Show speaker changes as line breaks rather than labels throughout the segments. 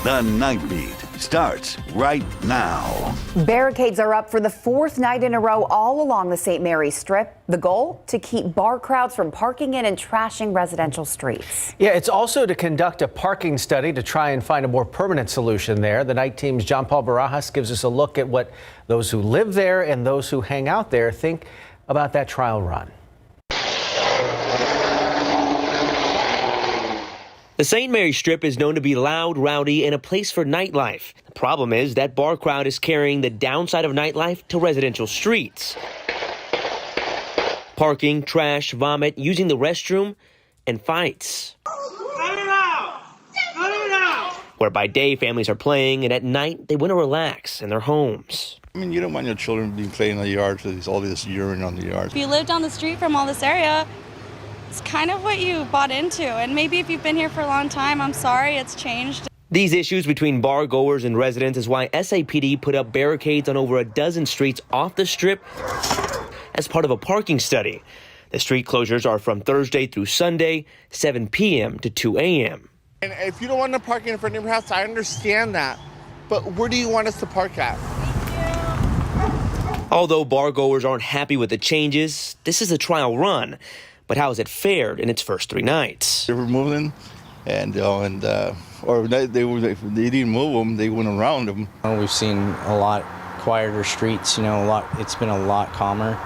The Nightbeat starts right now.
Barricades are up for the fourth night in a row all along the St. Mary's Strip. The goal? To keep bar crowds from parking in and trashing residential streets.
Yeah, it's also to conduct a parking study to try and find a more permanent solution there. The night team's John Paul Barajas gives us a look at what those who live there and those who hang out there think about that trial run.
The St. Mary's Strip is known to be loud, rowdy, and a place for nightlife. The problem is that bar crowd is carrying the downside of nightlife to residential streets. Parking, trash, vomit, using the restroom, and fights.
Cut it out! Cut it out!
Where by day families are playing, and at night they want to relax in their homes.
I mean, you don't want your children being playing in the yard with all this urine on the yard.
If you live down the street from all this area, it's kind of what you bought into, and maybe if you've been here for a long time, I'm sorry, it's changed.
These issues between bar goers and residents is why SAPD put up barricades on over a dozen streets off the Strip as part of a parking study. The street closures are from Thursday through Sunday, 7 p.m. to 2 a.m.
And if you don't want to park in front of your house, I understand that. But where do you want us to park at?
Although bar goers aren't happy with the changes, this is a trial run. But how has it fared in its first 3 nights?
They were moving, or if they didn't move them, they went around them.
We've seen a lot quieter streets. It's been a lot calmer.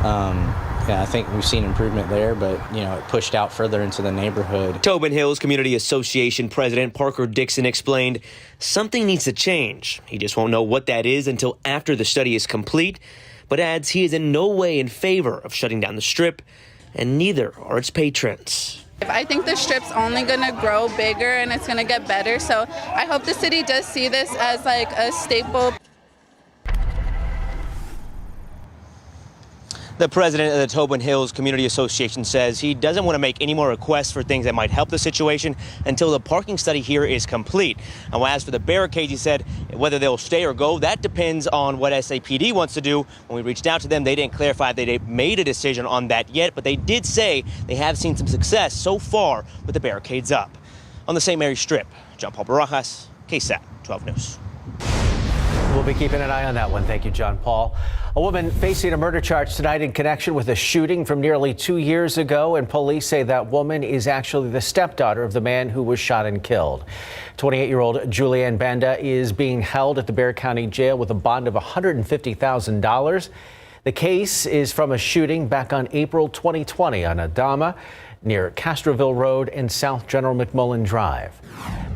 I think we've seen improvement there, but it pushed out further into the neighborhood.
Tobin Hills Community Association President Parker Dixon explained something needs to change. He just won't know what that is until after the study is complete, but adds he is in no way in favor of shutting down the Strip, and neither are its patrons.
I think the Strip's only going to grow bigger and it's going to get better, so I hope the city does see this as like a staple.
The president of the Tobin Hills Community Association says he doesn't want to make any more requests for things that might help the situation until the parking study here is complete. And as for the barricades, he said whether they'll stay or go, that depends on what SAPD wants to do. When we reached out to them, they didn't clarify if they made a decision on that yet, but they did say they have seen some success so far with the barricades up. On the St. Mary's Strip, John Paul Barajas, KSAT 12 News.
We'll be keeping an eye on that one. Thank you, John Paul. A woman facing a murder charge tonight in connection with a shooting from nearly 2 years ago, and police say that woman is actually the stepdaughter of the man who was shot and killed. 28-year-old Julianne Banda is being held at the Bexar County Jail with a bond of $150,000. The case is from a shooting back on April 2020 on Adama near Castroville Road and South General McMullen Drive.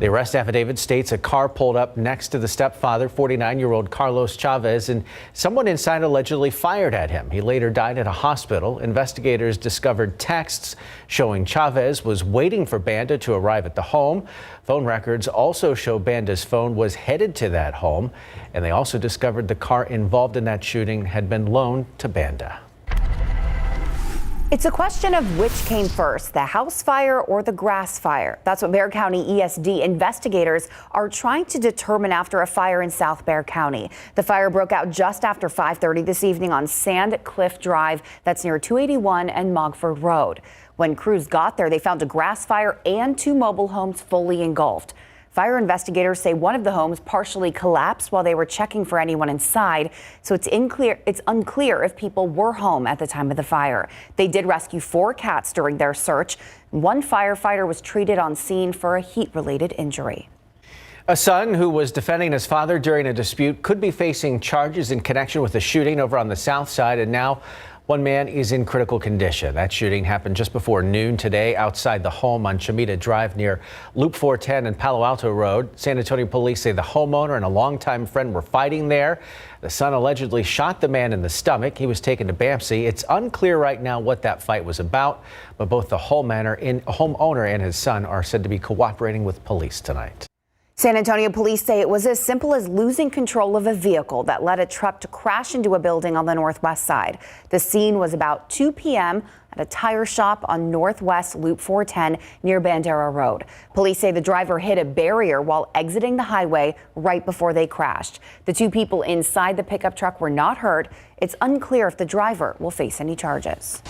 The arrest affidavit states a car pulled up next to the stepfather, 49-year-old Carlos Chavez, and someone inside allegedly fired at him. He later died at a hospital. Investigators discovered texts showing Chavez was waiting for Banda to arrive at the home. Phone records also show Banda's phone was headed to that home, and they also discovered the car involved in that shooting had been loaned to Banda.
It's a question of which came first, the house fire or the grass fire. That's what Bexar County ESD investigators are trying to determine after a fire in South Bexar County. The fire broke out just after 5:30 this evening on Sand Cliff Drive. That's near 281 and Mogford Road. When crews got there, they found a grass fire and 2 mobile homes fully engulfed. Fire investigators say one of the homes partially collapsed while they were checking for anyone inside, so it's unclear if people were home at the time of the fire. They did rescue 4 cats during their search. 1 firefighter was treated on scene for a heat-related injury.
A son who was defending his father during a dispute could be facing charges in connection with a shooting over on the south side, and now one man is in critical condition. That shooting happened just before noon today outside the home on Chamita Drive near Loop 410 and Palo Alto Road. San Antonio police say the homeowner and a longtime friend were fighting there. The son allegedly shot the man in the stomach. He was taken to BAMC. It's unclear right now what that fight was about, but both the homeowner and his son are said to be cooperating with police tonight.
San Antonio police say it was as simple as losing control of a vehicle that led a truck to crash into a building on the northwest side. The scene was about 2 p.m. at a tire shop on Northwest Loop 410 near Bandera Road. Police say the driver hit a barrier while exiting the highway right before they crashed. The 2 people inside the pickup truck were not hurt. It's unclear if the driver will face any charges.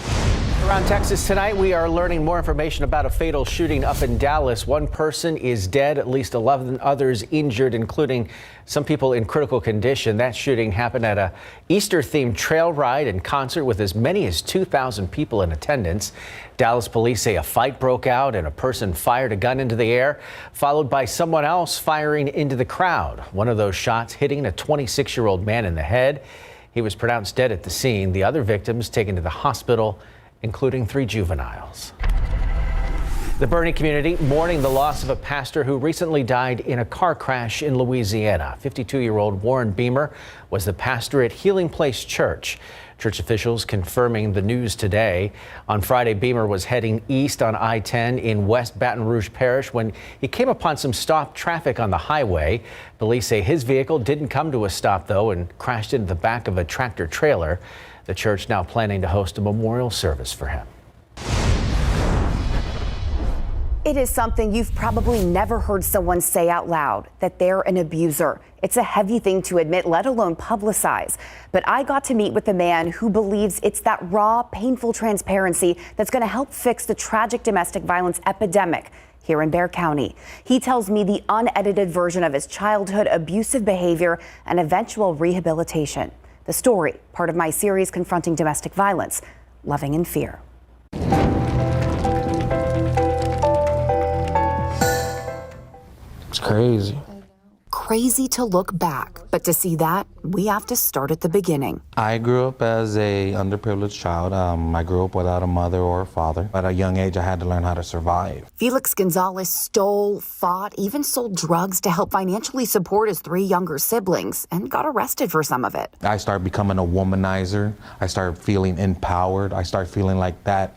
Around Texas tonight, we are learning more information about a fatal shooting up in Dallas. One person is dead, at least 11 others injured, including some people in critical condition. That shooting happened at a Easter-themed trail ride and concert with as many as 2,000 people in attendance. Dallas police say a fight broke out and a person fired a gun into the air, followed by someone else firing into the crowd. One of those shots hitting a 26-year-old man in the head. He was pronounced dead at the scene. The other victims taken to the hospital, including 3 juveniles. The Bernie community mourning the loss of a pastor who recently died in a car crash in Louisiana. 52-year-old Warren Beamer was the pastor at Healing Place Church. Church officials confirming the news today. On Friday, Beamer was heading east on I-10 in West Baton Rouge Parish when he came upon some stopped traffic on the highway. Police say his vehicle didn't come to a stop, though, and crashed into the back of a tractor trailer. The church now planning to host a memorial service for him.
It is something you've probably never heard someone say out loud, that they're an abuser. It's a heavy thing to admit, let alone publicize. But I got to meet with a man who believes it's that raw, painful transparency that's going to help fix the tragic domestic violence epidemic here in Bexar County. He tells me the unedited version of his childhood abusive behavior and eventual rehabilitation. The story, part of my series Confronting Domestic Violence, Loving in Fear.
It's crazy.
Crazy to look back, but to see that, we have to start at the beginning.
I grew up as a underprivileged child. I grew up without a mother or a father. At a young age, I had to learn how to survive.
Felix Gonzalez stole, fought, even sold drugs to help financially support his 3 younger siblings and got arrested for some of it.
I started becoming a womanizer. I started feeling empowered. I started feeling like that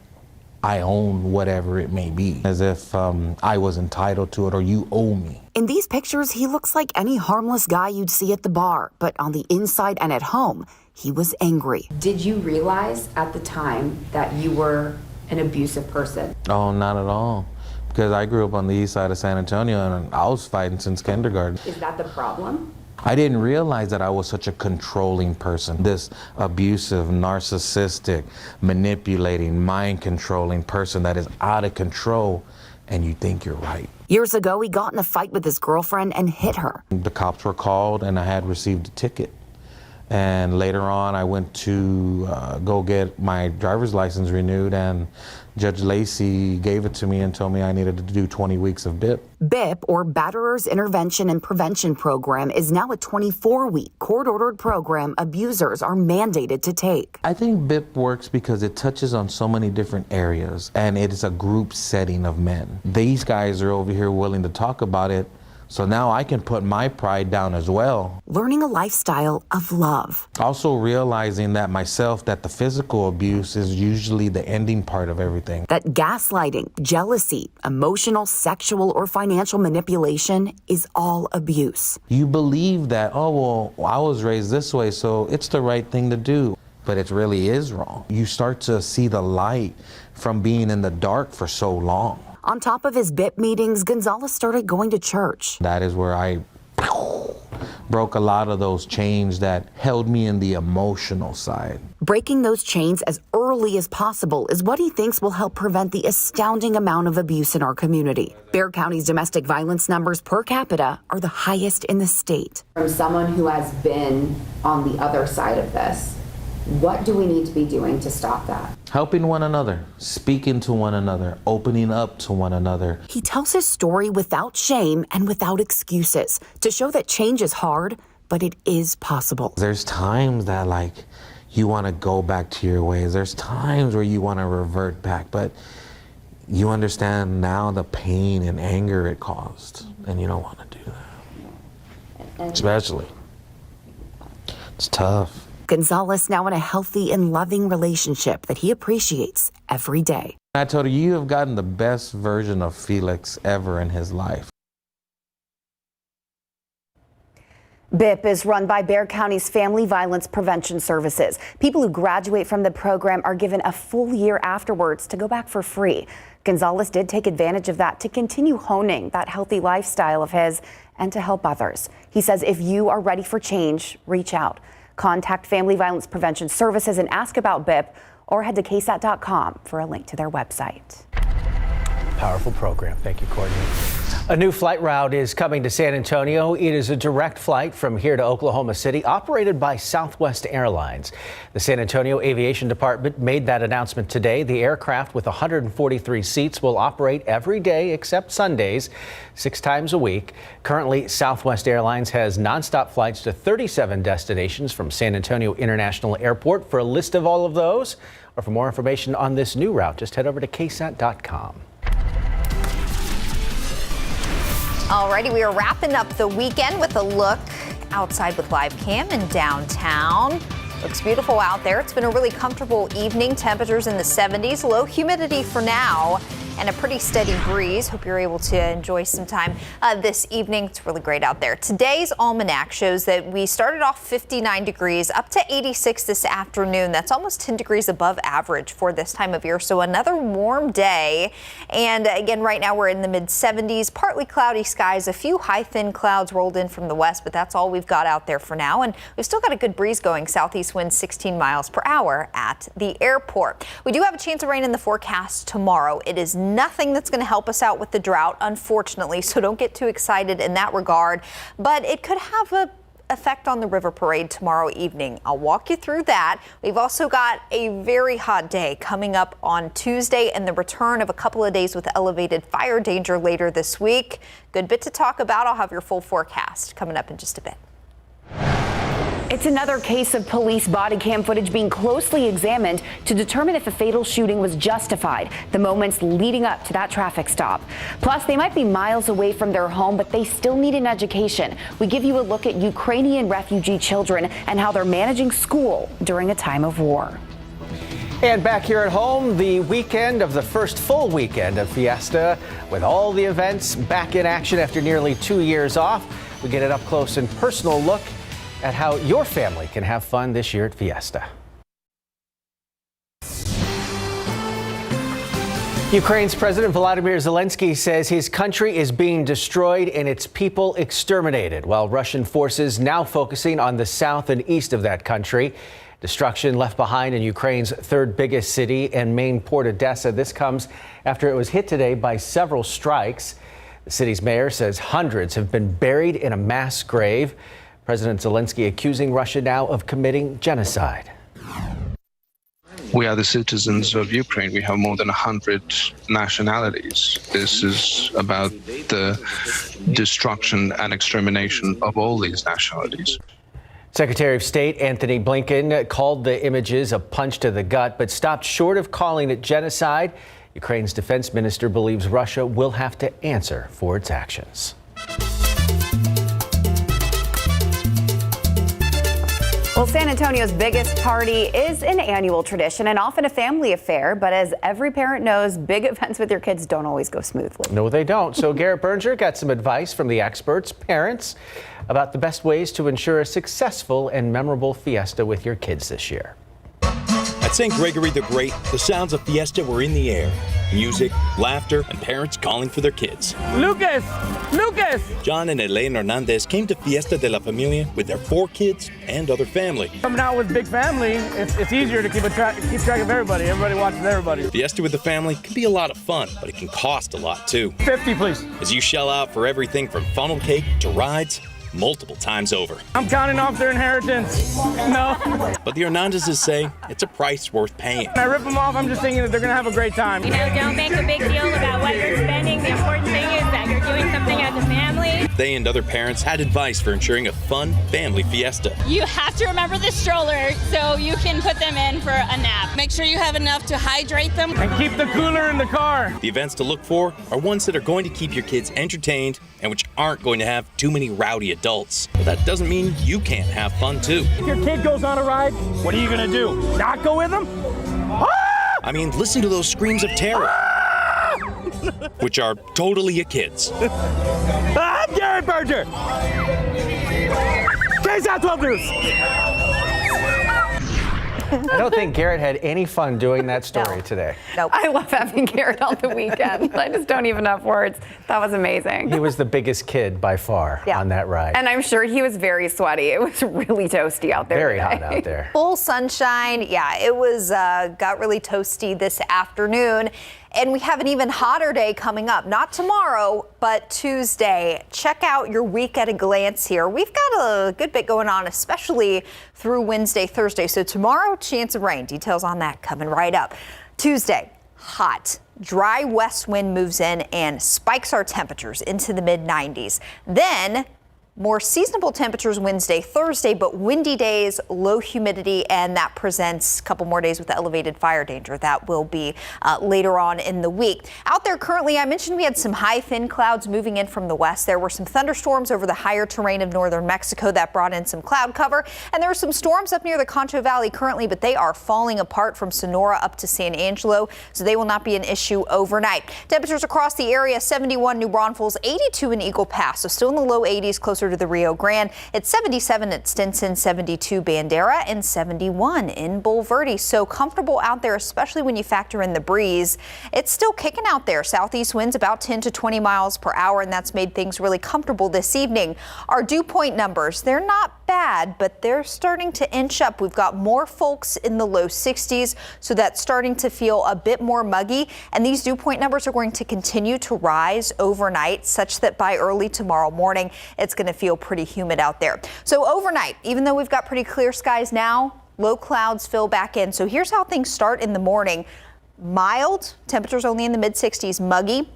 I own whatever it may be, as if I was entitled to it or you owe me.
In these pictures, he looks like any harmless guy you'd see at the bar, but on the inside and at home, he was angry.
Did you realize at the time that you were an abusive person?
Oh, not at all. Because I grew up on the east side of San Antonio and I was fighting since kindergarten.
Is that the problem?
I didn't realize that I was such a controlling person. This abusive, narcissistic, manipulating, mind-controlling person that is out of control, and you think you're right.
Years ago, he got in a fight with his girlfriend and hit her.
The cops were called and I had received a ticket. And later on, I went to go get my driver's license renewed, and Judge Lacey gave it to me and told me I needed to do 20 weeks of BIP.
BIP, or Batterers Intervention and Prevention Program, is now a 24-week court-ordered program abusers are mandated to take.
I think BIP works because it touches on so many different areas, and it is a group setting of men. These guys are over here willing to talk about it, so now I can put my pride down as well.
Learning a lifestyle of love.
Also realizing that that the physical abuse is usually the ending part of everything.
That gaslighting, jealousy, emotional, sexual, or financial manipulation is all abuse.
You believe that, oh, well, I was raised this way, so it's the right thing to do. But it really is wrong. You start to see the light from being in the dark for so long.
On top of his BIP meetings, Gonzalez started going to church.
That is where I broke a lot of those chains that held me in the emotional side.
Breaking those chains as early as possible is what he thinks will help prevent the astounding amount of abuse in our community. Bexar County's domestic violence numbers per capita are the highest in the state.
From someone who has been on the other side of this, what do we need to be doing to stop that?
Helping one another, speaking to one another, opening up to one another.
He tells his story without shame and without excuses to show that change is hard, but it is possible.
There's times that you want to go back to your ways. There's times where you want to revert back, but you understand now the pain and anger it caused, and you don't want to do that. Especially. It's tough.
Gonzalez now in a healthy and loving relationship that he appreciates every day.
I told her, you have gotten the best version of Felix ever in his life.
BIP is run by Bexar County's Family Violence Prevention Services. People who graduate from the program are given a full year afterwards to go back for free. Gonzalez did take advantage of that to continue honing that healthy lifestyle of his and to help others. He says if you are ready for change, reach out. Contact Family Violence Prevention Services and ask about BIP or head to KSAT.com for a link to their website.
Powerful program. Thank you, Courtney. A new flight route is coming to San Antonio. It is a direct flight from here to Oklahoma City, operated by Southwest Airlines. The San Antonio Aviation Department made that announcement today. The aircraft with 143 seats will operate every day except Sundays, 6 times a week. Currently, Southwest Airlines has nonstop flights to 37 destinations from San Antonio International Airport. For a list of all of those, or for more information on this new route, just head over to KSAT.com.
Alrighty, we are wrapping up the weekend with a look outside with live cam in downtown. Looks beautiful out there. It's been a really comfortable evening. Temperatures in the 70s, low humidity for now, and a pretty steady breeze. Hope you're able to enjoy some time this evening. It's really great out there. Today's almanac shows that we started off 59 degrees up to 86 this afternoon. That's almost 10 degrees above average for this time of year. So another warm day. And again, right now we're in the mid 70s, partly cloudy skies, a few high thin clouds rolled in from the west, but that's all we've got out there for now. And we've still got a good breeze going, southeast winds 16 miles per hour at the airport. We do have a chance of rain in the forecast tomorrow. It is nothing that's going to help us out with the drought, unfortunately, so don't get too excited in that regard. But it could have an effect on the river parade tomorrow evening. I'll walk you through that. We've also got a very hot day coming up on Tuesday and the return of a couple of days with elevated fire danger later this week. Good bit to talk about. I'll have your full forecast coming up in just a bit.
It's another case of police body cam footage being closely examined to determine if a fatal shooting was justified, the moments leading up to that traffic stop. Plus, they might be miles away from their home, but they still need an education. We give you a look at Ukrainian refugee children and how they're managing school during a time of war.
And back here at home, the weekend of the first full weekend of Fiesta, with all the events back in action after nearly 2 years off. We get an up close and personal look at how your family can have fun this year at Fiesta. Ukraine's President Volodymyr Zelensky says his country is being destroyed and its people exterminated, while Russian forces now focusing on the south and east of that country. Destruction left behind in Ukraine's third biggest city and main port, Odessa. This comes after it was hit today by several strikes. The city's mayor says hundreds have been buried in a mass grave. President Zelensky accusing Russia now of committing genocide.
We are the citizens of Ukraine. We have more than 100 nationalities. This is about the destruction and extermination of all these nationalities.
Secretary of State Antony Blinken called the images a punch to the gut, but stopped short of calling it genocide. Ukraine's defense minister believes Russia will have to answer for its actions.
Well, San Antonio's biggest party is an annual tradition and often a family affair. But as every parent knows, big events with your kids don't always go smoothly.
No, they don't. So Garrett Berger got some advice from the experts, parents, about the best ways to ensure a successful and memorable Fiesta with your kids this year.
At St. Gregory the Great, the sounds of Fiesta were in the air. Music, laughter, and parents calling for their kids.
Lucas! Lucas!
John and Elaine Hernandez came to Fiesta de la Familia with their 4 kids and other family.
Coming out with big family, it's easier to keep track of everybody. Everybody watches everybody.
Fiesta with the family can be a lot of fun, but it can cost a lot too.
50, please.
As you shell out for everything from funnel cake to rides, multiple times over.
I'm counting off their inheritance. No.
But the Hernandezes say it's a price worth paying.
When I rip them off, I'm just thinking that they're going to have a great time.
You know, don't make a big deal about what you're spending. The important thing is that you're doing something as a family.
They and other parents had advice for ensuring a fun family fiesta.
You have to remember the stroller so you can put them in for a nap. Make sure you have enough to hydrate them.
And keep the cooler in the car.
The events to look for are ones that are going to keep your kids entertained and which aren't going to have too many rowdy adults. But that doesn't mean you can't have fun too.
If your kid goes on a ride, what are you going to do? Not go with them?
I mean, listen to those screams of terror. Which are totally a kid's.
I'm Garrett Berger. KSAT 12 News.
I don't think Garrett had any fun doing that story today.
Nope.
I love having Garrett on the weekend. I just don't even have words. That was amazing.
He was the biggest kid by far on that ride.
And I'm sure he was very sweaty. It was really toasty out there
Very
today.
hot out there.
Full sunshine. Yeah, it was got really toasty this afternoon. And we have an even hotter day coming up. Not tomorrow, but Tuesday. Check out your week at a glance here. We've got a good bit going on, especially through Wednesday, Thursday. So tomorrow, chance of rain. Details on that coming right up. Tuesday, hot. Dry west wind moves in and spikes our temperatures into the mid-90s. Then more seasonable temperatures Wednesday, Thursday, but windy days, low humidity, and that presents a couple more days with elevated fire danger. That will be later on in the week. Out there currently, I mentioned we had some high thin clouds moving in from the west. There were some thunderstorms over the higher terrain of northern Mexico that brought in some cloud cover, and there are some storms up near the Concho Valley currently, but they are falling apart from Sonora up to San Angelo, so they will not be an issue overnight. Temperatures across the area: 71 New Braunfels, 82 in Eagle Pass, so still in the low 80s closer to the Rio Grande. It's 77 at Stinson, 72 Bandera, and 71 in Bulverde. So comfortable out there, especially when you factor in the breeze. It's still kicking out there. Southeast winds about 10 to 20 miles per hour, and that's made things really comfortable this evening. Our dew point numbers, they're not bad, but they're starting to inch up. We've got more folks in the low 60s, so that's starting to feel a bit more muggy. And these dew point numbers are going to continue to rise overnight, such that by early tomorrow morning, it's going to feel pretty humid out there. So overnight, even though we've got pretty clear skies now, low clouds fill back in. So here's how things start in the morning. Mild, temperatures only in the mid 60s, muggy.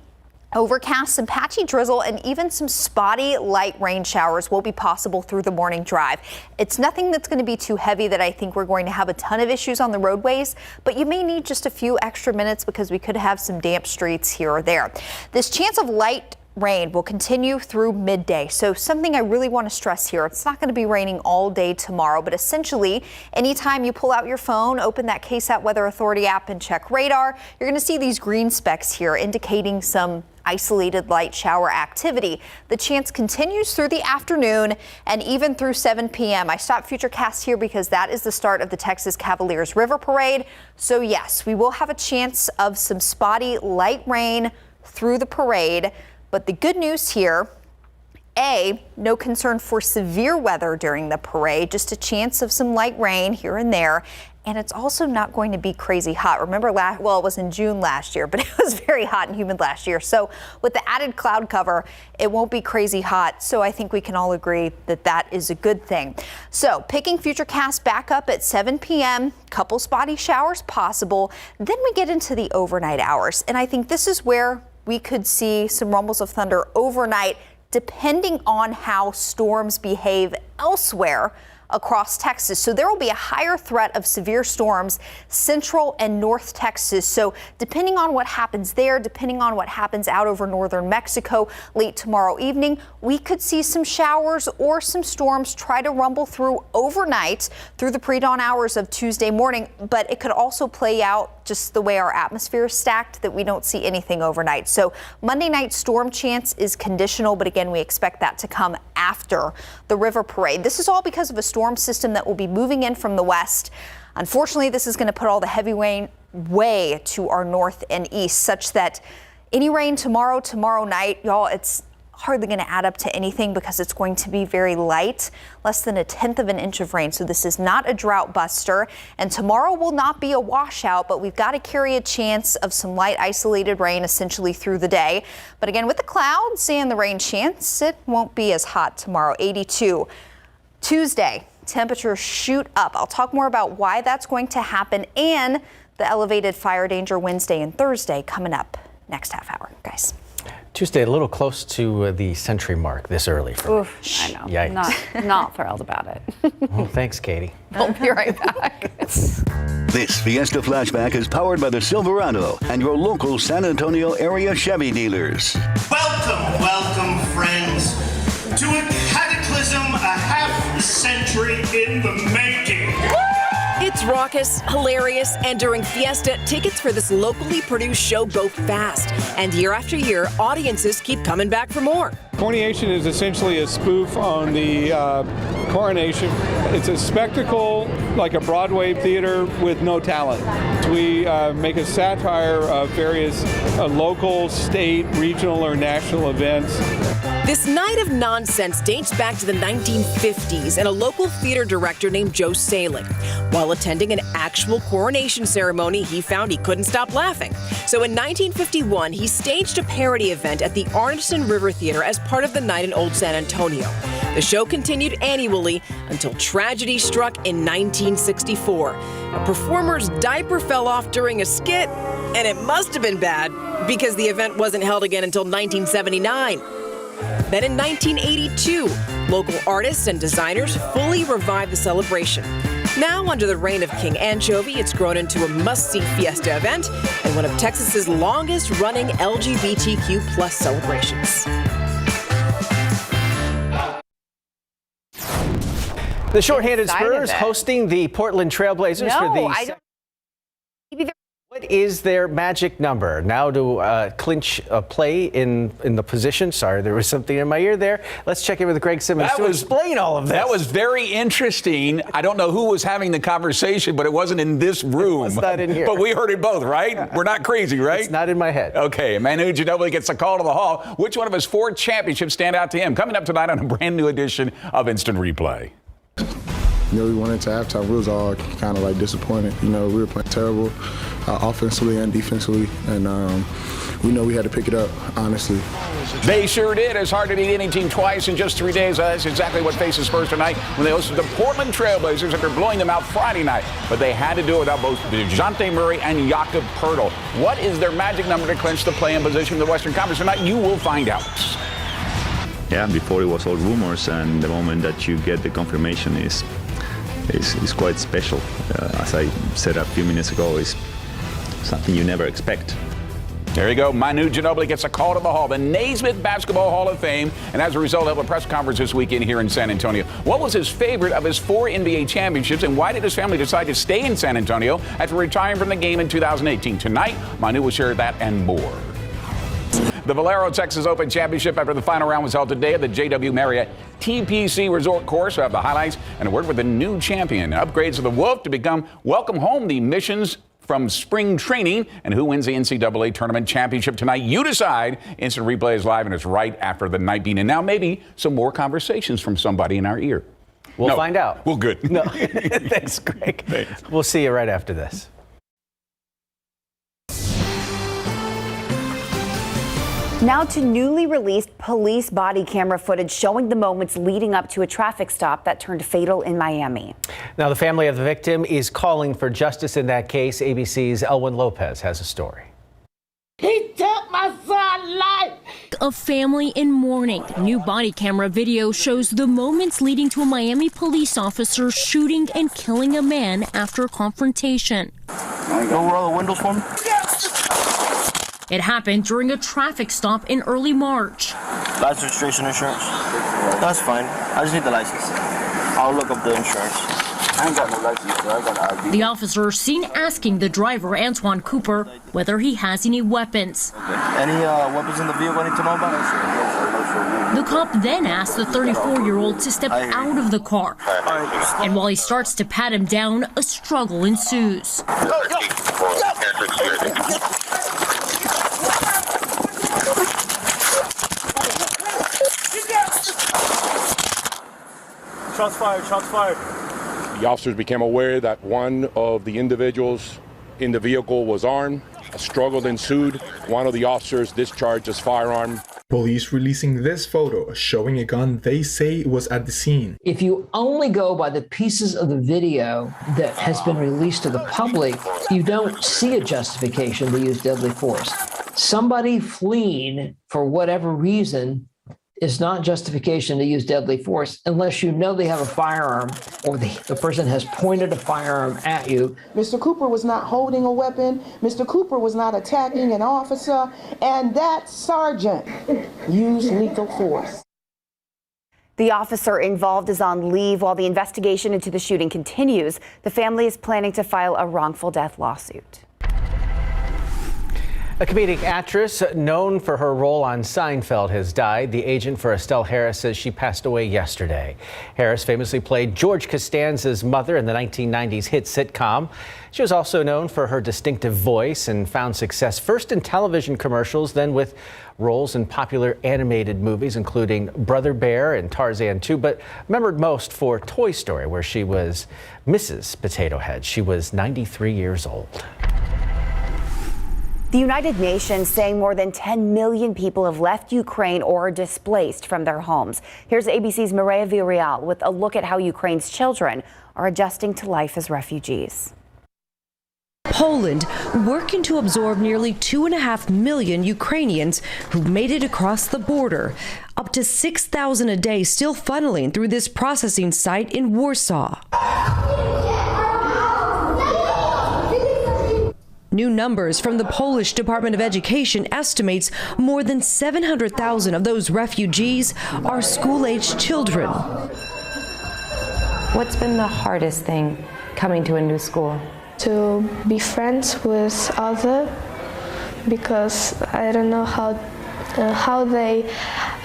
Overcast, some patchy drizzle, and even some spotty light rain showers will be possible through the morning drive. It's nothing that's going to be too heavy that I think we're going to have a ton of issues on the roadways, but you may need just a few extra minutes because we could have some damp streets here or there. This chance of light rain will continue through midday. So something I really want to stress here, it's not going to be raining all day tomorrow, but essentially anytime you pull out your phone, open that KSAT Weather Authority app and check radar, you're going to see these green specks here indicating some isolated light shower activity. The chance continues through the afternoon and even through 7 p.m. I stopped Futurecast here because that is the start of the Texas Cavaliers River Parade. So yes, we will have a chance of some spotty light rain through the parade. But the good news here, no concern for severe weather during the parade, just a chance of some light rain here and there. And it's also not going to be crazy hot. Remember, it was in June last year, but it was very hot and humid last year. So with the added cloud cover, it won't be crazy hot. So I think we can all agree that that is a good thing. So picking Futurecast back up at 7 p.m., couple spotty showers possible. Then we get into the overnight hours. And I think this is where we could see some rumbles of thunder overnight, depending on how storms behave elsewhere across Texas. So there will be a higher threat of severe storms central and north Texas. So depending on what happens there, depending on what happens out over northern Mexico late tomorrow evening, we could see some showers or some storms try to rumble through overnight through the pre-dawn hours of Tuesday morning. But it could also play out just the way our atmosphere is stacked that we don't see anything overnight. So Monday night storm chance is conditional, but again, we expect that to come after the river parade. This is all because of a storm system that will be moving in from the west. Unfortunately, this is going to put all the heavy rain way to our north and east, such that any rain tomorrow night, y'all, it's hardly going to add up to anything because it's going to be very light, less than 1/10 of an inch of rain. So this is not a drought buster, and tomorrow will not be a washout, but we've got to carry a chance of some light isolated rain essentially through the day. But again, with the clouds and the rain chance, it won't be as hot tomorrow. 82. Tuesday, temperatures shoot up. I'll talk more about why that's going to happen and the elevated fire danger Wednesday and Thursday coming up next half hour, guys.
Tuesday, a little close to the century mark this early.
Oof, I know.
Yikes.
Not thrilled about it.
Well, thanks, Katie.
We'll be right back.
This Fiesta Flashback is powered by the Silverado and your local San Antonio area Chevy dealers.
Welcome, friends, to a cataclysm a half century in the making.
It's raucous, hilarious, and during Fiesta, tickets for this locally produced show go fast. And year after year, audiences keep coming back for more.
Coronation is essentially a spoof on the coronation. It's a spectacle like a Broadway theater with no talent. We make a satire of various local, state, regional, or national events.
This night of nonsense dates back to the 1950s and a local theater director named Joe Salick. While attending an actual coronation ceremony, he found he couldn't stop laughing. So in 1951, he staged a parody event at the Arneson River Theater as part of the night in Old San Antonio. The show continued annually until tragedy struck in 1964. A performer's diaper fell off during a skit, and it must have been bad because the event wasn't held again until 1979. Then in 1982, local artists and designers fully revived the celebration. Now, under the reign of King Anchovy, it's grown into a must-see Fiesta event and one of Texas's longest-running LGBTQ+ celebrations.
The shorthanded Spurs hosting the Portland Trailblazers for the. What is their magic number now to clinch a play in the position? Sorry, there was something in my ear there. Let's check in with Greg Simmons to explain all of this.
That was very interesting. I don't know who was having the conversation, but it wasn't in this room.
It's not in here.
But we heard it both, right? We're not crazy, right?
It's not in my head.
Okay, Manu Ginobili gets a call to the Hall. Which one of his 4 championships stand out to him? Coming up tonight on a brand new edition of Instant Replay.
You know, we went into halftime, we was all kind of like disappointed. You know, we were playing terrible offensively and defensively, and we know we had to pick it up, honestly.
They sure did. It's hard to beat any team twice in just 3 days. That's exactly what faces Spurs tonight when they hosted the Portland Trailblazers after blowing them out Friday night. But they had to do it without both DeJounte Murray and Jakob Poeltl. What is their magic number to clinch the play-in position in the Western Conference tonight? You will find out.
Yeah, before it was all rumors, and the moment that you get the confirmation is quite special. As I said a few minutes ago, is something you never expect.
There you go. Manu Ginobili gets a call to the Hall, the Naismith Basketball Hall of Fame, and as a result, held a press conference this weekend here in San Antonio. What was his favorite of his 4 NBA championships, and why did his family decide to stay in San Antonio after retiring from the game in 2018? Tonight, Manu will share that and more. The Valero Texas Open Championship after the final round was held today at the JW Marriott TPC Resort Course. We have the highlights and a word with the new champion. Upgrades to the Wolf to welcome home the missions from spring training, and who wins the NCAA Tournament Championship tonight? You decide. Instant Replay is live, and it's right after the Nightbeat. And now maybe some more conversations from somebody in our ear.
We'll find out.
Well, good.
No. Thanks, Greg. Thanks. We'll see you right after this.
Now to newly released police body camera footage showing the moments leading up to a traffic stop that turned fatal in Miami.
Now the family of the victim is calling for justice in that case. ABC's Elwin Lopez has a story.
He took my son's life. A family in mourning. New body camera video shows the moments leading to a Miami police officer shooting and killing a man after a confrontation.
Go roll the windows for me.
It happened during a traffic stop in early March.
License, registration, insurance. That's fine. I just need the license. I'll look up the insurance. I ain't got no license, so I got an ID.
The officer seen asking the driver, Antoine Cooper, whether he has any weapons.
Any weapons in the vehicle I need to know about?
The cop then asked the 34-year-old to step out of the car. And while he starts to pat him down, a struggle ensues.
Shots fired, shots fired.
The officers became aware that one of the individuals in the vehicle was armed. A struggle ensued. One of the officers discharged his firearm.
Police releasing this photo showing a gun they say was at the scene.
If you only go by the pieces of the video that has been released to the public, you don't see a justification to use deadly force. Somebody fleeing for whatever reason is not justification to use deadly force unless you know they have a firearm or the person has pointed a firearm at you.
Mr. Cooper was not holding a weapon. Mr. Cooper was not attacking an officer, and that sergeant used lethal force.
The officer involved is on leave while the investigation into the shooting continues. The family is planning to file a wrongful death lawsuit.
A comedic actress known for her role on Seinfeld has died. The agent for Estelle Harris says she passed away yesterday. Harris famously played George Costanza's mother in the 1990s hit sitcom. She was also known for her distinctive voice and found success first in television commercials, then with roles in popular animated movies, including Brother Bear and Tarzan 2, but remembered most for Toy Story, where she was Mrs. Potato Head. She was 93 years old.
The United Nations saying more than 10 million people have left Ukraine or are displaced from their homes. Here's ABC's Mireya Villarreal with a look at how Ukraine's children are adjusting to life as refugees.
Poland working to absorb nearly 2.5 million Ukrainians who've made it across the border. Up to 6,000 a day still funneling through this processing site in Warsaw. New numbers from the Polish Department of Education estimates more than 700,000 of those refugees are school-aged children.
What's been the hardest thing coming to a new school?
To be friends with others, because I don't know how they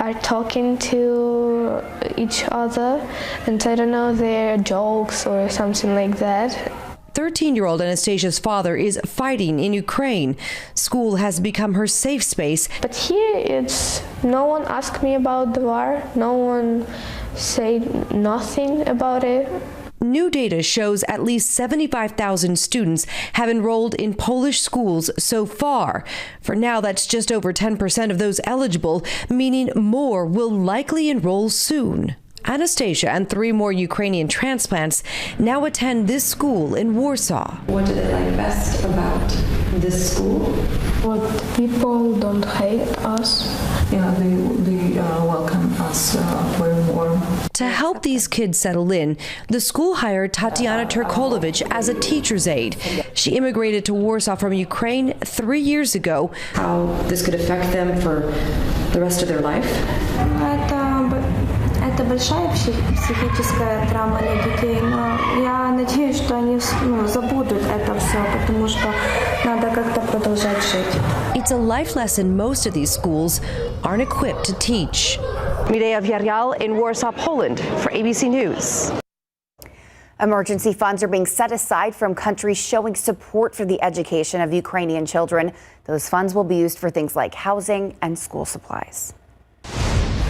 are talking to each other, and I don't know their jokes or something like that.
13-year-old Anastasia's father is fighting in Ukraine. School has become her safe space.
But here it's no one asked me about the war. No one said nothing about it.
New data shows at least 75,000 students have enrolled in Polish schools so far. For now, that's just over 10% of those eligible, meaning more will likely enroll soon. Anastasia and 3 more Ukrainian transplants now attend this school in Warsaw.
What do they like best about this school?
What people don't hate us.
Yeah, they welcome us very warm.
To help these kids settle in, the school hired Tatiana Turkolovich as a teacher's aide. She immigrated to Warsaw from Ukraine 3 years ago.
How this could affect them for the rest of their life?
Это большая психическая травма для детей, но я надеюсь, что они забудут это все, потому что надо как-то продолжать жить.
It's a life lesson most of these schools aren't equipped to teach.
Mireya Villarreal in Warsaw, Poland for ABC News.
Emergency funds are being set aside from countries showing support for the education of Ukrainian children. Those funds will be used for things like housing and school supplies.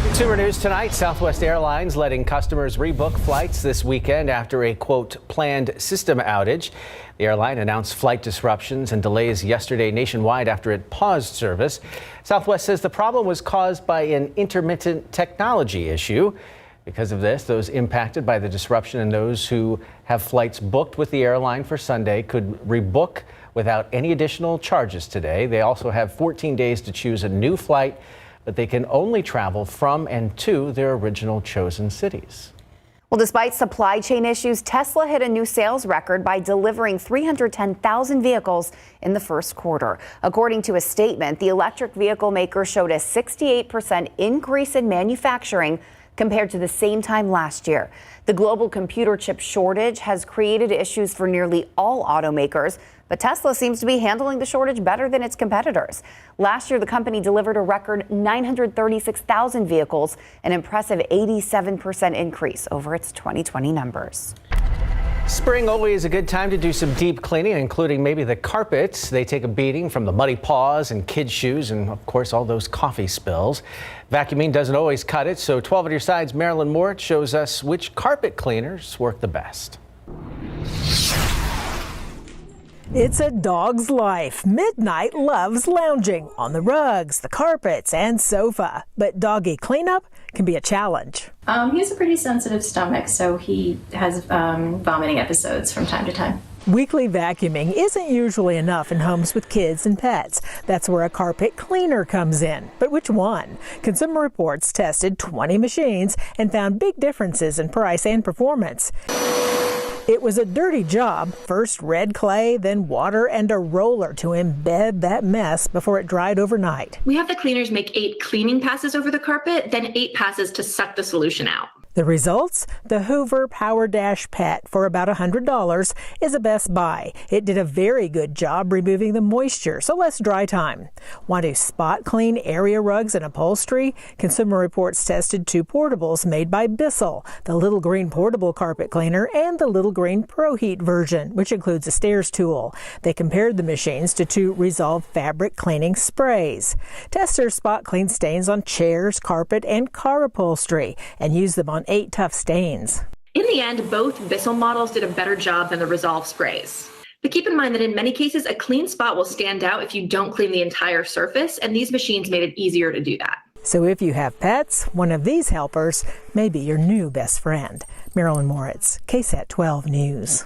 Consumer news tonight. Southwest Airlines letting customers rebook flights this weekend after a, quote, planned system outage. The airline announced flight disruptions and delays yesterday nationwide after it paused service. Southwest says the problem was caused by an intermittent technology issue. Because of this, those impacted by the disruption and those who have flights booked with the airline for Sunday could rebook without any additional charges today. They also have 14 days to choose a new flight, but they can only travel from and to their original chosen cities.
Well, despite supply chain issues, Tesla hit a new sales record by delivering 310,000 vehicles in the first quarter. According to a statement, the electric vehicle maker showed a 68% increase in manufacturing compared to the same time last year. The global computer chip shortage has created issues for nearly all automakers, but Tesla seems to be handling the shortage better than its competitors. Last year, the company delivered a record 936,000 vehicles, an impressive 87% increase over its 2020 numbers.
Spring always a good time to do some deep cleaning, including maybe the carpets. They take a beating from the muddy paws and kids' shoes and, of course, all those coffee spills. Vacuuming doesn't always cut it, so 12 at your side's Marilyn Moore shows us which carpet cleaners work the best.
It's a dog's life. Midnight loves lounging on the rugs, the carpets, and sofa. But doggy cleanup can be a challenge.
He has a pretty sensitive stomach, so he has vomiting episodes from time to time.
Weekly vacuuming isn't usually enough in homes with kids and pets. That's where a carpet cleaner comes in. But which one? Consumer Reports tested 20 machines and found big differences in price and performance. It was a dirty job. First red clay, then water and a roller to embed that mess before it dried overnight.
We have the cleaners make 8 cleaning passes over the carpet, then 8 passes to suck the solution out.
The results? The Hoover Power Dash Pet for about $100 is a best buy. It did a very good job removing the moisture, so less dry time. Want to spot clean area rugs and upholstery? Consumer Reports tested 2 portables made by Bissell, the Little Green Portable Carpet Cleaner and the Little Green Pro Heat version, which includes a stairs tool. They compared the machines to 2 Resolve fabric cleaning sprays. Testers spot clean stains on chairs, carpet, and car upholstery and use them on 8 tough stains.
In the end, both Bissell models did a better job than the Resolve sprays. But keep in mind that in many cases, a clean spot will stand out if you don't clean the entire surface, and these machines made it easier to do that.
So if you have pets, one of these helpers may be your new best friend. Marilyn Moritz, KSAT 12 News.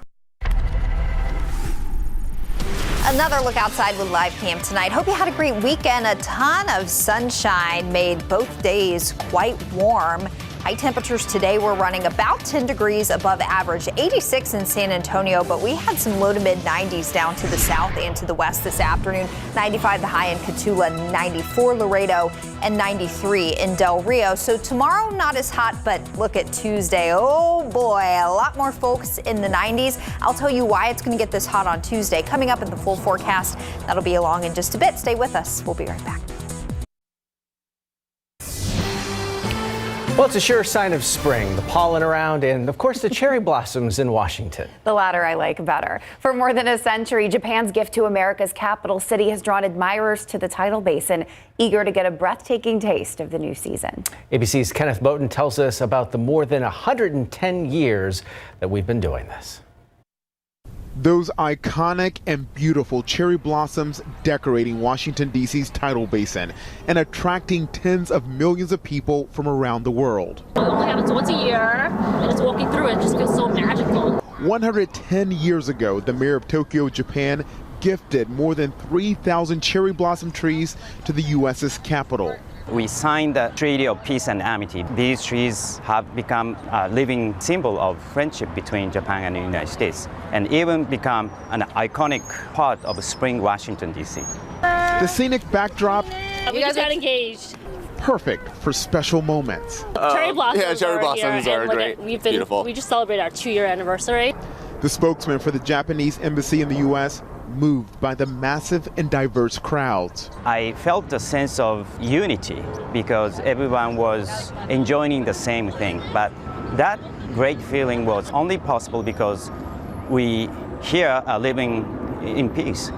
Another look outside with Live Cam tonight. Hope you had a great weekend. A ton of sunshine made both days quite warm. High temperatures today were running about 10 degrees above average, 86 in San Antonio, but we had some low to mid 90s down to the south and to the west this afternoon. 95 the high in Cotulla, 94 Laredo, and 93 in Del Rio. So tomorrow not as hot, but look at Tuesday. Oh boy, a lot more folks in the 90s. I'll tell you why it's going to get this hot on Tuesday. Coming up in the full forecast, that'll be along in just a bit. Stay with us. We'll be right back.
Well, it's a sure sign of spring, the pollen around, and of course the cherry blossoms in Washington.
The latter I like better. For more than a century, Japan's gift to America's capital city has drawn admirers to the tidal basin, eager to get a breathtaking taste of the new season.
ABC's Kenneth Moten tells us about the more than 110 years that we've been doing this.
Those iconic and beautiful cherry blossoms decorating Washington, D.C.'s tidal basin and attracting tens of millions of people from around the world.
It only happens once a year, and just walking through it just feels so magical.
110 years ago, the mayor of Tokyo, Japan, gifted more than 3,000 cherry blossom trees to the U.S.'s capital.
We signed the Treaty of Peace and Amity. These trees have become a living symbol of friendship between Japan and the United States, and even become an iconic part of spring Washington, D.C.
The scenic backdrop,
We just got engaged.
perfect for special moments.
Cherry blossoms.
Yeah, cherry blossoms are great. Beautiful.
We just celebrated our 2-year anniversary.
The spokesman for the Japanese embassy in the U.S. moved by the massive and diverse crowds.
I felt a sense of unity because everyone was enjoying the same thing. But that great feeling was only possible because we here are living in peace.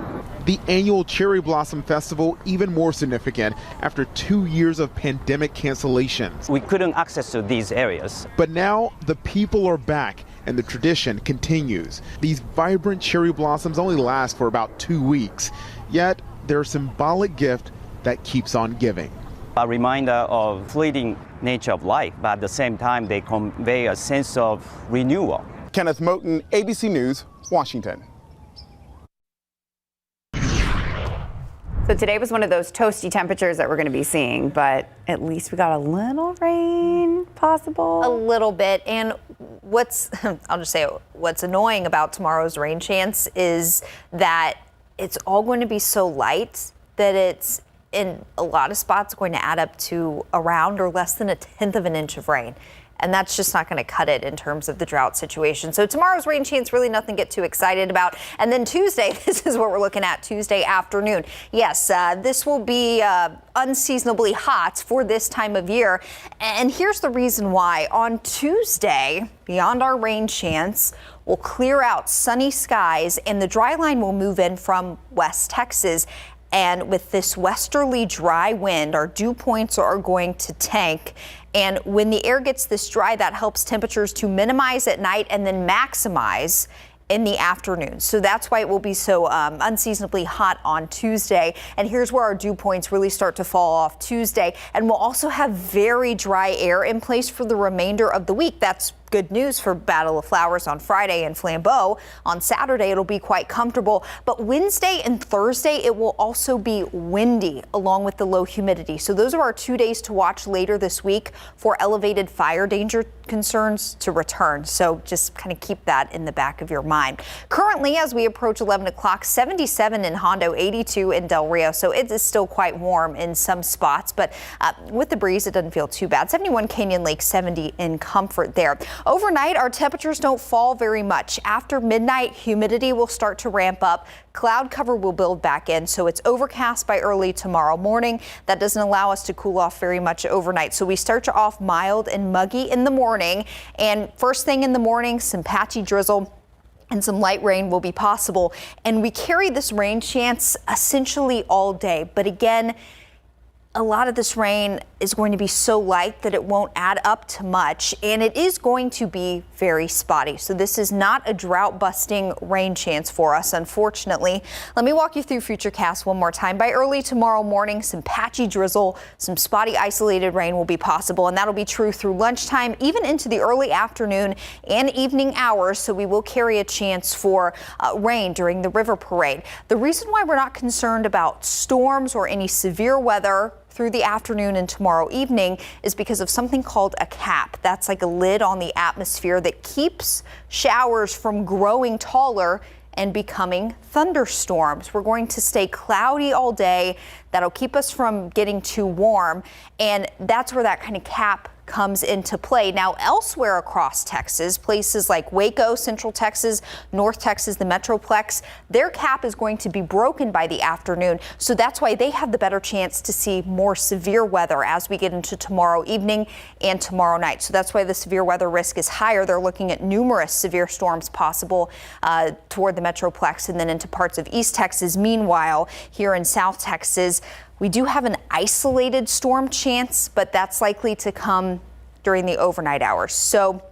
The annual Cherry Blossom Festival even more significant after 2 years of pandemic cancellations.
We couldn't access to these areas.
But now the people are back and the tradition continues. These vibrant cherry blossoms only last for about 2 weeks, yet they're a symbolic gift that keeps on giving.
A reminder of fleeting nature of life, but at the same time they convey a sense of renewal.
Kenneth Moten, ABC News, Washington.
So today was one of those toasty temperatures that we're going to be seeing, but at least we got a little rain possible.
A little bit. And I'll just say what's annoying about tomorrow's rain chance is that it's all going to be so light that it's in a lot of spots going to add up to around or less than 1/10 of an inch of rain. And that's just not going to cut it in terms of the drought situation. So tomorrow's rain chance, really nothing to get too excited about. And then Tuesday, this is what we're looking at Tuesday afternoon. Yes, this will be unseasonably hot for this time of year. And here's the reason why. On Tuesday, beyond our rain chance, we'll clear out sunny skies and the dry line will move in from West Texas. And with this westerly dry wind, our dew points are going to tank. And when the air gets this dry, that helps temperatures to minimize at night and then maximize in the afternoon. So that's why it will be so unseasonably hot on Tuesday. And here's where our dew points really start to fall off Tuesday. And we'll also have very dry air in place for the remainder of the week. That's good news for Battle of Flowers on Friday and Flambeau. On Saturday, it'll be quite comfortable. But Wednesday and Thursday, it will also be windy along with the low humidity. So those are our 2 days to watch later this week for elevated fire danger concerns to return. So just kind of keep that in the back of your mind. Currently, as we approach 11 o'clock, 77 in Hondo, 82 in Del Rio. So it is still quite warm in some spots, but with the breeze, it doesn't feel too bad. 71 Canyon Lake, 70 in Comfort there. Overnight, our temperatures don't fall very much. After midnight, humidity will start to ramp up. Cloud cover will build back in, so it's overcast by early tomorrow morning. That doesn't allow us to cool off very much overnight. So we start off mild and muggy in the morning, and first thing in the morning, some patchy drizzle and some light rain will be possible. And we carry this rain chance essentially all day. But again, a lot of this rain is going to be so light that it won't add up to much, and it is going to be very spotty. So this is not a drought-busting rain chance for us, unfortunately. Let me walk you through Futurecast one more time. By early tomorrow morning, some patchy drizzle, some spotty isolated rain will be possible, and that'll be true through lunchtime, even into the early afternoon and evening hours. So we will carry a chance for rain during the river parade. The reason why we're not concerned about storms or any severe weather through the afternoon and tomorrow evening is because of something called a cap. That's like a lid on the atmosphere that keeps showers from growing taller and becoming thunderstorms. We're going to stay cloudy all day. That'll keep us from getting too warm, and that's where that kind of cap comes into play. Now, elsewhere across Texas, places like Waco, Central Texas, North Texas, the Metroplex, their cap is going to be broken by the afternoon. So that's why they have the better chance to see more severe weather as we get into tomorrow evening and tomorrow night. So that's why the severe weather risk is higher. They're looking at numerous severe storms possible toward the Metroplex and then into parts of East Texas. Meanwhile, here in South Texas, we do have an isolated storm chance, but that's likely to come during the overnight hours. So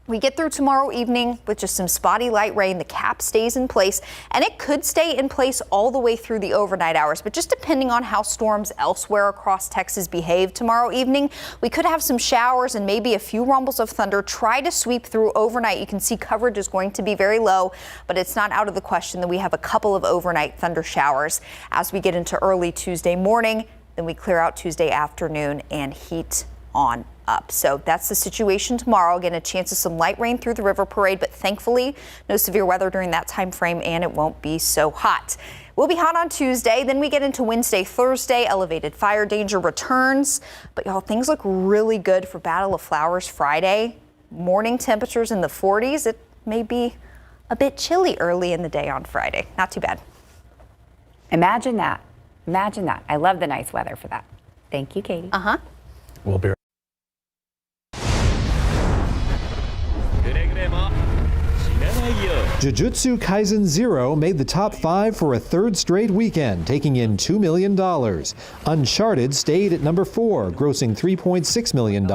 we get through tomorrow evening with just some spotty light rain. The cap stays in place, and it could stay in place all the way through the overnight hours. But just depending on how storms elsewhere across Texas behave tomorrow evening, we could have some showers and maybe a few rumbles of thunder try to sweep through overnight. You can see coverage is going to be very low, but it's not out of the question that we have a couple of overnight thunder showers as we get into early Tuesday morning. Then we clear out Tuesday afternoon and heat on up. So that's the situation tomorrow. Again, a chance of some light rain through the river parade, but thankfully no severe weather during that time frame, and it won't be so hot. We'll be hot on Tuesday. Then we get into Wednesday, Thursday. Elevated fire danger returns. But y'all, things look really good for Battle of Flowers Friday. Morning temperatures in the 40s. It may be a bit chilly early in the day on Friday. Not too bad.
Imagine that. Imagine that. I love the nice weather for that. Thank you, Katie.
We'll be right.
Jujutsu Kaisen 0 made the top 5 for a third straight weekend, taking in $2 million. Uncharted stayed at number 4, grossing $3.6 million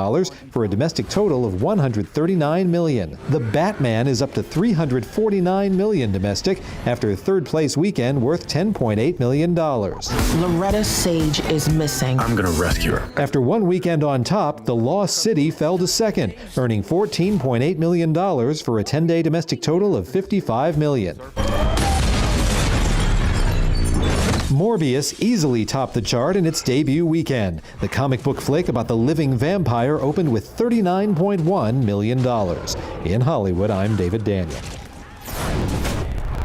for a domestic total of $139 million. The Batman is up to $349 million domestic after a third-place weekend worth $10.8 million.
Loretta Sage is missing.
I'm gonna rescue her. After one weekend on top, The Lost City fell to second, earning $14.8 million for a 10-day domestic total of $55 million. Morbius easily topped the chart in its debut weekend. The comic book flick about the living vampire opened with $39.1 million. In Hollywood, I'm David Daniel.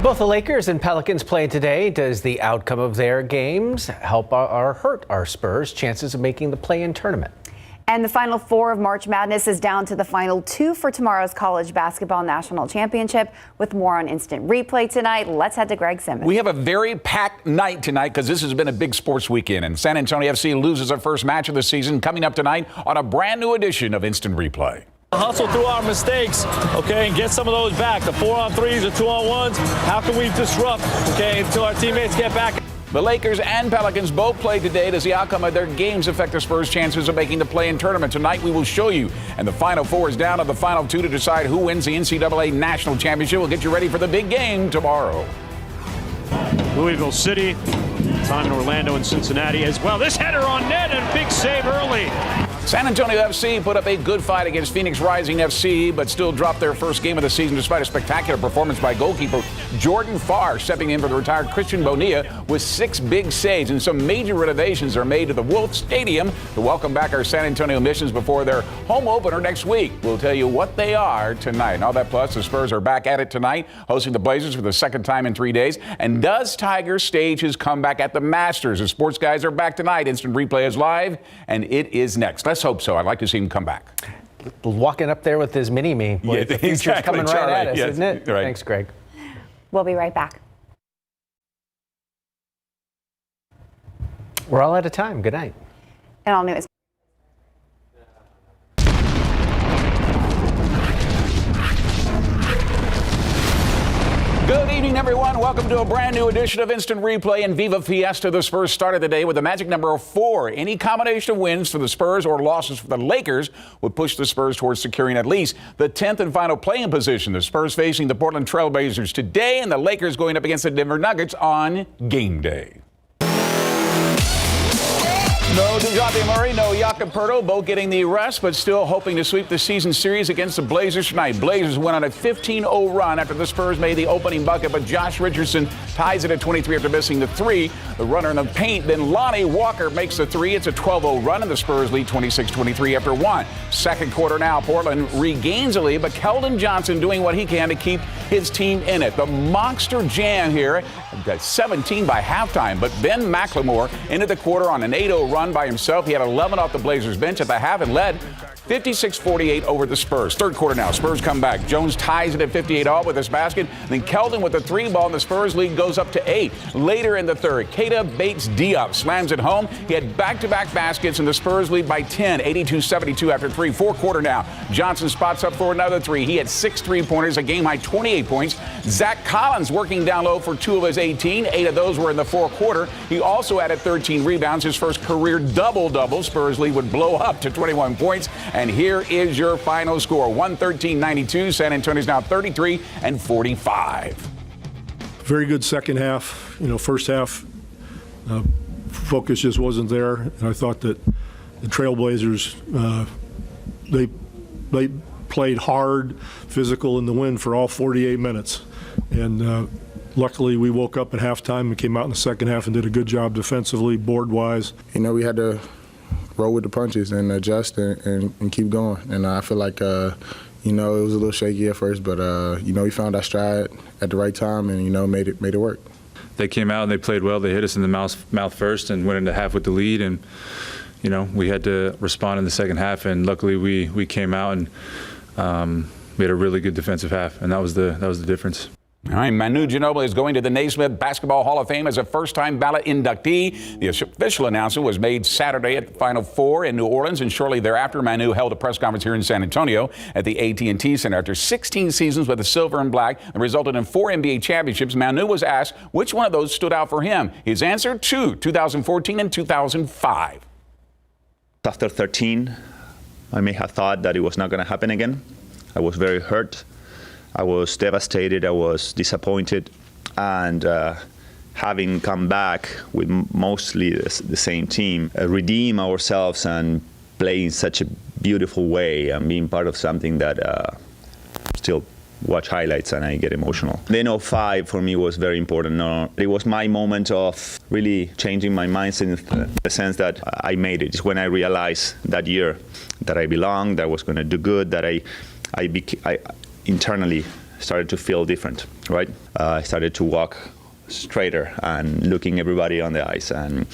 Both the Lakers and Pelicans playing today. Does the outcome of their games help or hurt our Spurs' chances of making the play-in tournament?
And the Final Four of March Madness is down to the final 2 for tomorrow's College Basketball National Championship. With more on Instant Replay tonight, let's head to Greg Simmons.
We have a very packed night tonight because this has been a big sports weekend, and San Antonio FC loses their first match of the season coming up tonight on a brand new edition of Instant Replay.
Hustle through our mistakes, okay, and get some of those back. The 4-on-3s, the 2-on-1s, how can we disrupt, okay, until our teammates get back?
The Lakers and Pelicans both played today. Does the outcome of their games affect the Spurs' chances of making the play-in tournament? Tonight we will show you. And the Final Four is down to the final 2 to decide who wins the NCAA National Championship. We'll get you ready for the big game tomorrow.
Louisville City, time in Orlando and Cincinnati as well. This header on net and big save early.
San Antonio FC put up a good fight against Phoenix Rising FC, but still dropped their first game of the season despite a spectacular performance by goalkeeper Jordan Farr, stepping in for the retired Christian Bonilla with 6 big saves. And some major renovations are made to the Wolf Stadium to welcome back our San Antonio Missions before their home opener next week. We'll tell you what they are tonight. And all that plus, the Spurs are back at it tonight, hosting the Blazers for the second time in 3 days. And does Tiger stage his comeback at the Masters? The sports guys are back tonight. Instant replay is live, and it is next. Let's hope so. I'd like to see him come back.
Walking up there with his mini-me.
Yeah,
the future's
exactly,
coming
Charlie.
right at us,
Yes,
isn't it?
right.
Thanks, Greg.
We'll be right back.
We're all out of time. Good night.
And all news.
Good evening, everyone. Welcome to a brand new edition of Instant Replay and Viva Fiesta. The Spurs started the day with a magic number of 4. Any combination of wins for the Spurs or losses for the Lakers would push the Spurs towards securing at least the 10th and final play-in position. The Spurs facing the Portland Trailblazers today, and the Lakers going up against the Denver Nuggets on game day. No DeJounte Murray, no Jakob Poeltl, both getting the rest, but still hoping to sweep the season series against the Blazers tonight. Blazers went on a 15-0 run after the Spurs made the opening bucket, but Josh Richardson ties it at 23 after missing the 3. The runner in the paint, then Lonnie Walker makes the 3. It's a 12-0 run, and the Spurs lead 26-23 after 1. Second quarter now, Portland regains a lead, but Keldon Johnson doing what he can to keep his team in it. The monster jam here, got 17 by halftime, but Ben McLemore ended the quarter on an 8-0 run by himself. He had 11 off the Blazers bench at the half and led 56-48 over the Spurs. Third quarter now, Spurs come back. Jones ties it at 58 all with this basket. Then Keldon with the 3 ball, and the Spurs lead goes up to 8. Later in the third, Keita Bates Diop slams it home. He had back-to-back baskets, and the Spurs lead by 10, 82-72 after 3. Fourth quarter now, Johnson spots up for another 3. He had 6 3-pointers, a game-high 28 points. Zach Collins working down low for 2 of his 18. 8 of those were in the fourth quarter. He also added 13 rebounds, his first career double-double. Spurs lead would blow up to 21 points. And here is your final score, 113-92. San Antonio's now 33-45.
Very good second half. First half, focus just wasn't there. And I thought that the Trailblazers, they played hard, physical in the win for all 48 minutes. And luckily, we woke up at halftime and came out in the second half and did a good job defensively, board-wise.
We had to roll with the punches and adjust and keep going. And I feel like, it was a little shaky at first, but, we found our stride at the right time and, made it work.
They came out and they played well. They hit us in the mouth first and went into half with the lead. And, we had to respond in the second half. And luckily we came out and we had a really good defensive half. And that was the difference.
All right, Manu Ginobili is going to the Naismith Basketball Hall of Fame as a first-time ballot inductee. The official announcement was made Saturday at the Final Four in New Orleans, and shortly thereafter, Manu held a press conference here in San Antonio at the AT&T Center. After 16 seasons with the Silver and Black and resulted in 4 NBA championships, Manu was asked which one of those stood out for him. His answer, 2, 2014 and 2005.
After 13, I may have thought that it was not going to happen again. I was very hurt. I was devastated, I was disappointed, and having come back with mostly the same team, redeem ourselves and play in such a beautiful way and being part of something that still watch highlights and I get emotional. Then 05 for me was very important. It was my moment of really changing my mindset in the sense that I made it. It's when I realized that year that I belonged, that I was going to do good, that I internally started to feel different, right? I started to walk straighter and looking everybody on the eyes and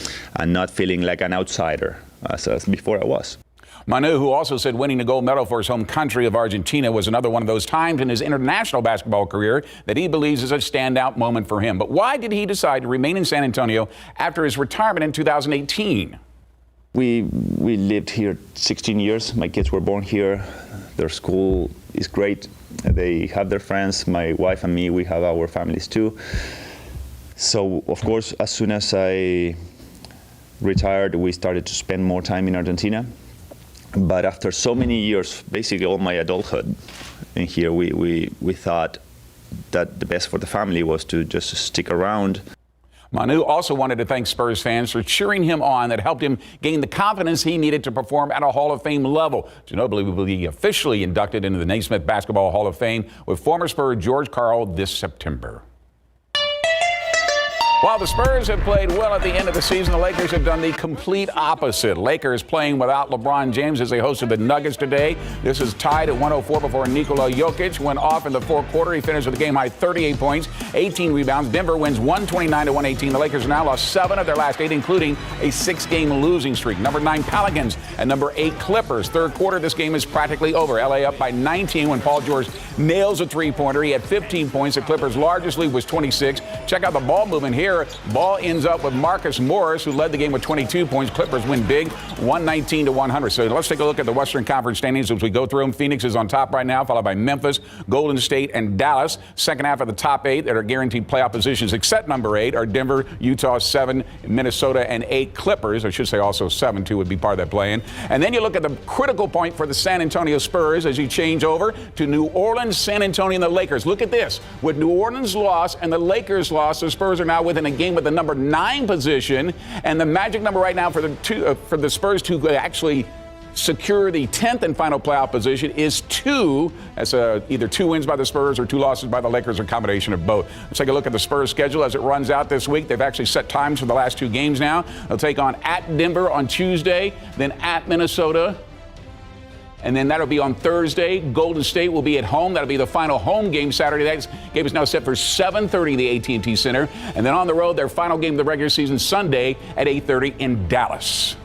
not feeling like an outsider as before I was.
Manu, who also said winning the gold medal for his home country of Argentina was another one of those times in his international basketball career that he believes is a standout moment for him. But why did he decide to remain in San Antonio after his retirement in 2018?
We lived here 16 years. My kids were born here. Their school is great. They have their friends. My wife and me, we have our families too. So, of course, as soon as I retired, we started to spend more time in Argentina. But after so many years, basically all my adulthood in here, we thought that the best for the family was to just stick around.
Manu also wanted to thank Spurs fans for cheering him on that helped him gain the confidence he needed to perform at a Hall of Fame level. Ginobili will be officially inducted into the Naismith Basketball Hall of Fame with former Spur George Karl this September. While the Spurs have played well at the end of the season, the Lakers have done the complete opposite. Lakers playing without LeBron James as they hosted the Nuggets today. This is tied at 104 before Nikola Jokic went off in the fourth quarter. He finished with a game-high 38 points, 18 rebounds. Denver wins 129-118. The Lakers have now lost 7 of their last 8, including a 6-game losing streak. Number 9 Pelicans and number 8 Clippers. Third quarter, this game is practically over. LA up by 19 when Paul George nails a three-pointer. He had 15 points. The Clippers' largest lead was 26. Check out the ball movement here. Ball ends up with Marcus Morris, who led the game with 22 points. Clippers win big, 119-100. So let's take a look at the Western Conference standings as we go through them. Phoenix is on top right now, followed by Memphis, Golden State, and Dallas. Second half of the top 8 that are guaranteed playoff positions, except number 8, are Denver, Utah, 7, Minnesota, and 8 Clippers. I should say also 7, too, would be part of that play-in. And then you look at the critical point for the San Antonio Spurs as you change over to New Orleans, San Antonio, and the Lakers. Look at this. With New Orleans loss and the Lakers loss, the Spurs are now within a game with the number 9 position, and the magic number right now for the Spurs to actually secure the 10th and final playoff position is 2. That's either 2 wins by the Spurs or 2 losses by the Lakers, or a combination of both. Let's take a look at the Spurs schedule as it runs out this week. They've actually set times for the last 2 games now. They'll take on at Denver on Tuesday, then at Minnesota, and then that'll be on Thursday. Golden State will be at home. That'll be the final home game Saturday. That game is now set for 7:30 at the AT&T Center. And then on the road, their final game of the regular season Sunday at 8:30 in Dallas.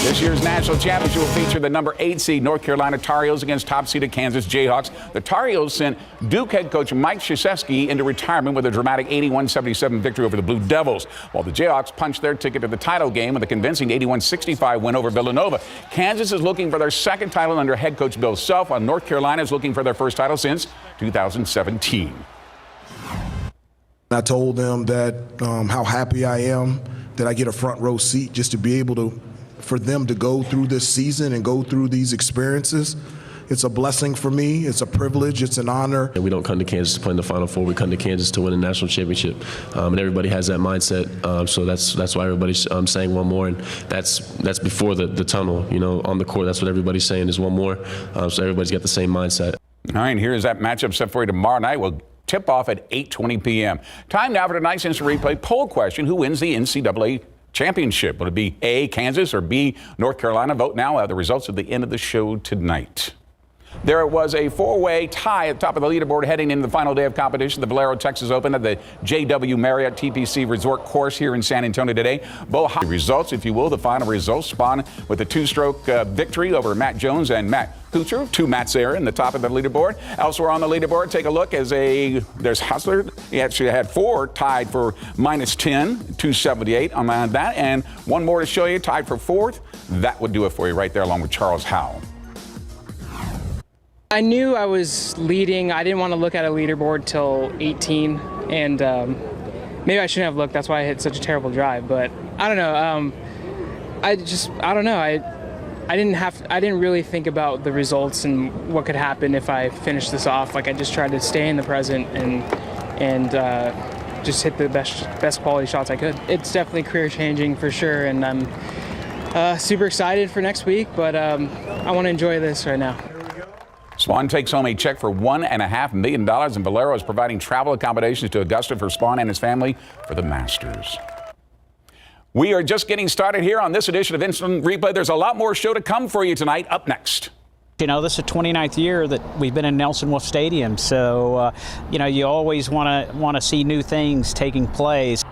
This year's national championship will feature the number 8 seed North Carolina Tar Heels against top-seeded Kansas Jayhawks. The Tar Heels sent Duke head coach Mike Krzyzewski into retirement with a dramatic 81-77 victory over the Blue Devils, while the Jayhawks punched their ticket to the title game with a convincing 81-65 win over Villanova. Kansas is looking for their second title under head coach Bill Self, while North Carolina is looking for their first title since 2017.
I told them that how happy I am that I get a front row seat just to be able to for them to go through this season and go through these experiences. It's a blessing for me. It's a privilege. It's an honor.
We don't come to Kansas to play in the Final Four. We come to Kansas to win a national championship, and everybody has that mindset. So that's why everybody's saying one more, and that's before the tunnel. You know, on the court, that's what everybody's saying is one more. So everybody's got the same mindset. All
right, here's that matchup set for you tomorrow night. We'll tip off at 8:20 p.m. Time now for tonight's instant replay poll question: who wins the NCAA championship? Will it be A, Kansas, or B, North Carolina? Vote now. We'll have the results at the end of the show tonight. There was a 4-way tie at the top of the leaderboard heading into the final day of competition. The Valero Texas Open at the JW Marriott TPC Resort Course here in San Antonio today. Both results, if you will, the final results spawn with a 2-stroke victory over Matt Jones and Matt Kuchar. 2 Matts there in the top of the leaderboard. Elsewhere on the leaderboard, take a look there's Hustler. He actually had 4 tied for -10, 278 on that. And one more to show you, tied for 4th. That would do it for you right there, along with Charles Howell.
I knew I was leading. I didn't want to look at a leaderboard till 18, and maybe I shouldn't have looked. That's why I hit such a terrible drive. But I don't know. I don't know. I didn't really think about the results and what could happen if I finished this off. Like, I just tried to stay in the present and just hit the best quality shots I could. It's definitely career changing for sure, and I'm super excited for next week. But I want to enjoy this right now.
Swan takes home a check for $1.5 million, and Valero is providing travel accommodations to Augusta for Swan and his family for the Masters. We are just getting started here on this edition of Instant Replay. There's a lot more show to come for you tonight. Up next.
You know, this is the 29th year that we've been in Nelson Wolff Stadium, so you know, you always want to see new things taking place.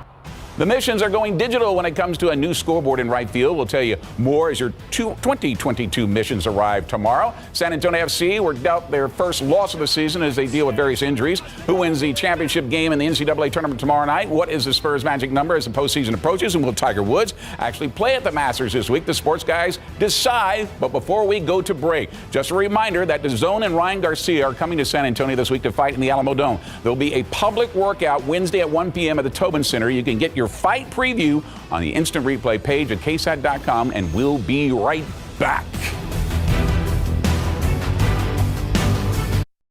The Missions are going digital when it comes to a new scoreboard in right field. We'll tell you more as your 2022 Missions arrive tomorrow. San Antonio FC were dealt their first loss of the season as they deal with various injuries. Who wins the championship game in the NCAA tournament tomorrow night? What is the Spurs' magic number as the postseason approaches? And will Tiger Woods actually play at the Masters this week? The sports guys decide. But before we go to break, just a reminder that DAZN and Ryan Garcia are coming to San Antonio this week to fight in the Alamo Dome. There'll be a public workout Wednesday at 1 p.m. at the Tobin Center. You can get your fight preview on the instant replay page at KSAT.com, and we'll be right back.